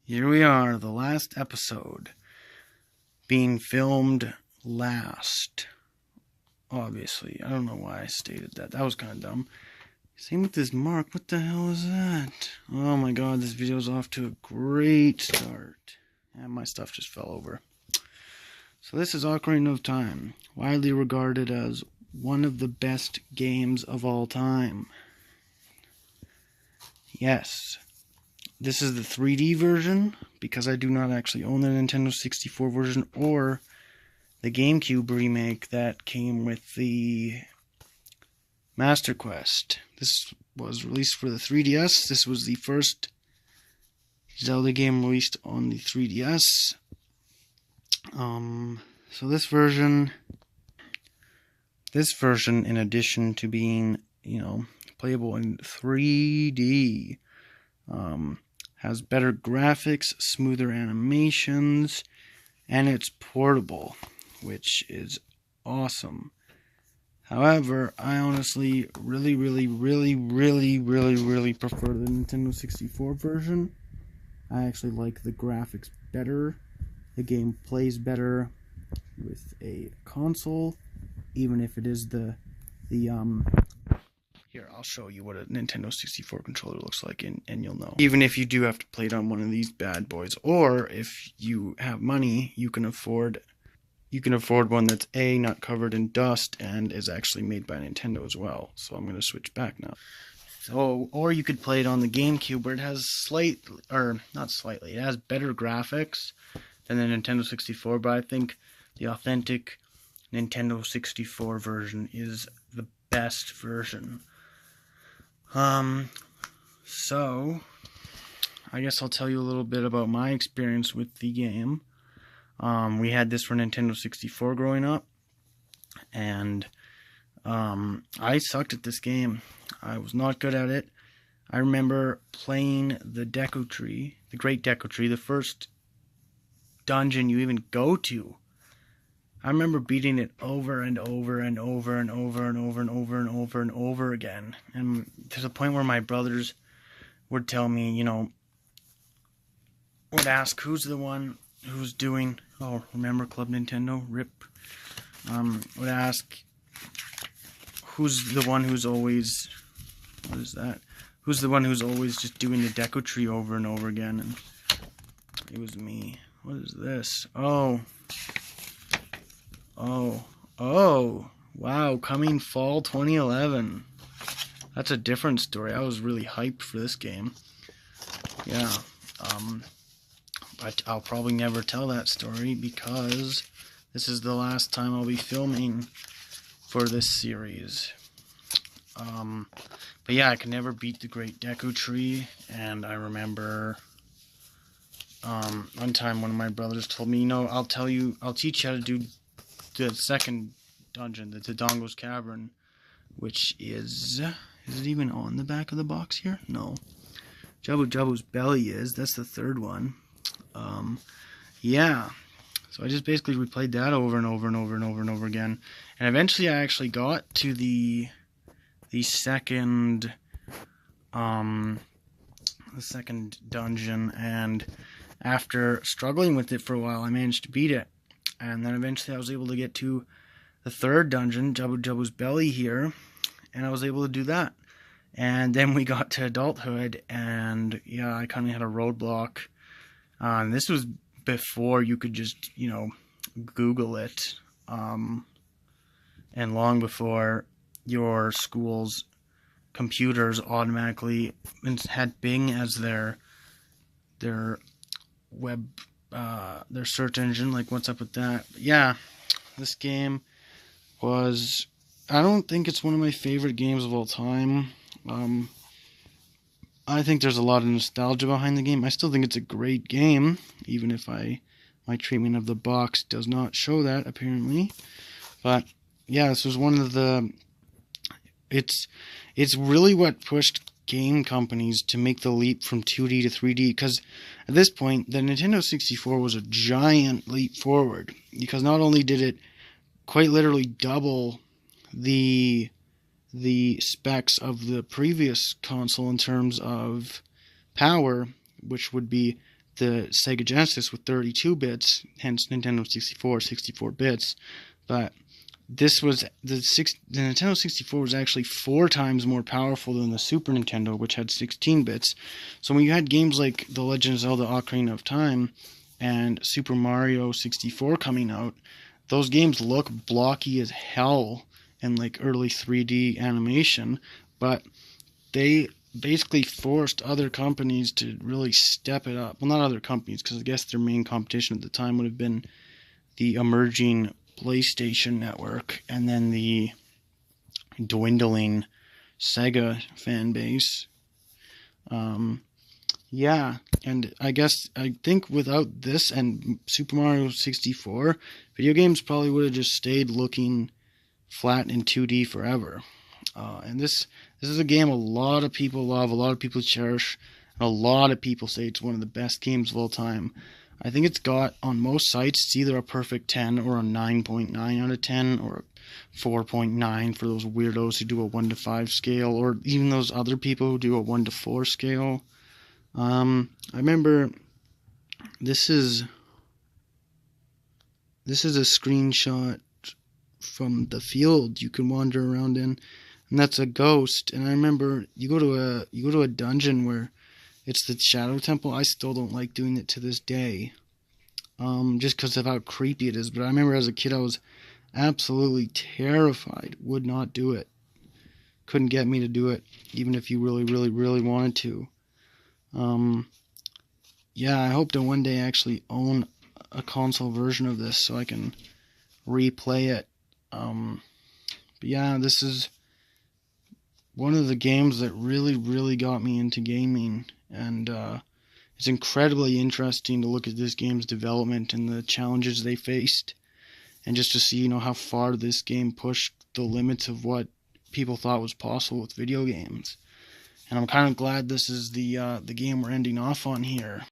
Here we are, the last episode. Being filmed last. Obviously. I don't know why I stated that. That was kind of dumb. Same with this mark. What the hell is that? Oh my god, this video's off to a great start. And my stuff just fell over. So this is Ocarina of Time. Widely regarded as one of the best games of all time. Yes. This is the 3D version, because I do not actually own the Nintendo 64 version or the GameCube remake that came with the Master Quest. This was released for the 3DS. This was the first Zelda game released on the 3DS. So this version, in addition to being, playable in 3D, has better graphics, smoother animations, and it's portable, which is awesome. However, I honestly really prefer the Nintendo 64 version. I actually like the graphics better. The game plays better with a console, even if it is the here, I'll show you what a Nintendo 64 controller looks like, and you'll know. Even if you do have to play it on one of these bad boys, or if you have money, you can afford one that's not covered in dust and is actually made by Nintendo as well. So I'm going to switch back now. So, or you could play it on the GameCube, where it has it has better graphics than the Nintendo 64, but I think the authentic Nintendo 64 version is the best version. So, I guess I'll tell you a little bit about my experience with the game. We had this for Nintendo 64 growing up, and I sucked at this game. I was not good at it. I remember playing the Deku Tree, the Great Deku Tree, the first dungeon you even go to. I remember beating it over and over and over and over and over and over and over and over again. And to the point where my brothers would tell me, would ask who's the one who's doing, remember Club Nintendo? RIP. Would ask who's the one who's always, what is that? Who's the one who's always just doing the Deku Tree over and over again? And it was me. What is this? Oh, wow, coming fall 2011. That's a different story. I was really hyped for this game. Yeah, but I'll probably never tell that story because this is the last time I'll be filming for this series. But yeah, I could never beat the Great Deku Tree, and I remember one time one of my brothers told me, I'll teach you how to do the second dungeon, the Dodongo's Cavern, which is it even on the back of the box here? No. Jabu Jabu's belly is. That's the third one. Yeah. So I just basically replayed that over and over and over and over and over again. And eventually I actually got to the second dungeon, and after struggling with it for a while, I managed to beat it. And then eventually I was able to get to the third dungeon, Jabu Jabu's belly here, and I was able to do that. And then we got to adulthood, and yeah, I kind of had a roadblock. This was before you could just, Google it, and long before your school's computers automatically had Bing as their web, their search engine. Like, what's up with that? But yeah, this game was, I don't think it's one of my favorite games of all time. I think there's a lot of nostalgia behind the game. I still think it's a great game, even if my treatment of the box does not show that, apparently. But yeah, this was one of the, it's really what pushed game companies to make the leap from 2D to 3D, because at this point the Nintendo 64 was a giant leap forward, because not only did it quite literally double the specs of the previous console in terms of power, which would be the Sega Genesis with 32 bits, hence Nintendo 64, 64 bits. But this was the Nintendo 64 was actually 4 times more powerful than the Super Nintendo, which had 16 bits. So when you had games like The Legend of Zelda: Ocarina of Time and Super Mario 64 coming out, those games look blocky as hell in like early 3D animation, but they basically forced other companies to really step it up. Well, not other companies, because I guess their main competition at the time would have been the emerging PlayStation Network and then the dwindling Sega fan base. Yeah, and I think without this and Super Mario 64, video games probably would have just stayed looking flat in 2D forever. And this is a game a lot of people love, a lot of people cherish, and a lot of people say it's one of the best games of all time. I think it's got, on most sites, it's either a perfect 10 or a 9.9 out of 10, or a 4.9 for those weirdos who do a 1 to 5 scale, or even those other people who do a 1 to 4 scale. I remember this is a screenshot from the field you can wander around in, and that's a ghost. And I remember you go to a dungeon where it's the Shadow Temple. I still don't like doing it to this day, just because of how creepy it is. But I remember as a kid I was absolutely terrified. Would not do it. Couldn't get me to do it, even if you really, really, really wanted to. Yeah, I hope to one day actually own a console version of this so I can replay it. But yeah, this is one of the games that really, really got me into gaming, and it's incredibly interesting to look at this game's development and the challenges they faced, and just to see, how far this game pushed the limits of what people thought was possible with video games. And I'm kind of glad this is the game we're ending off on here.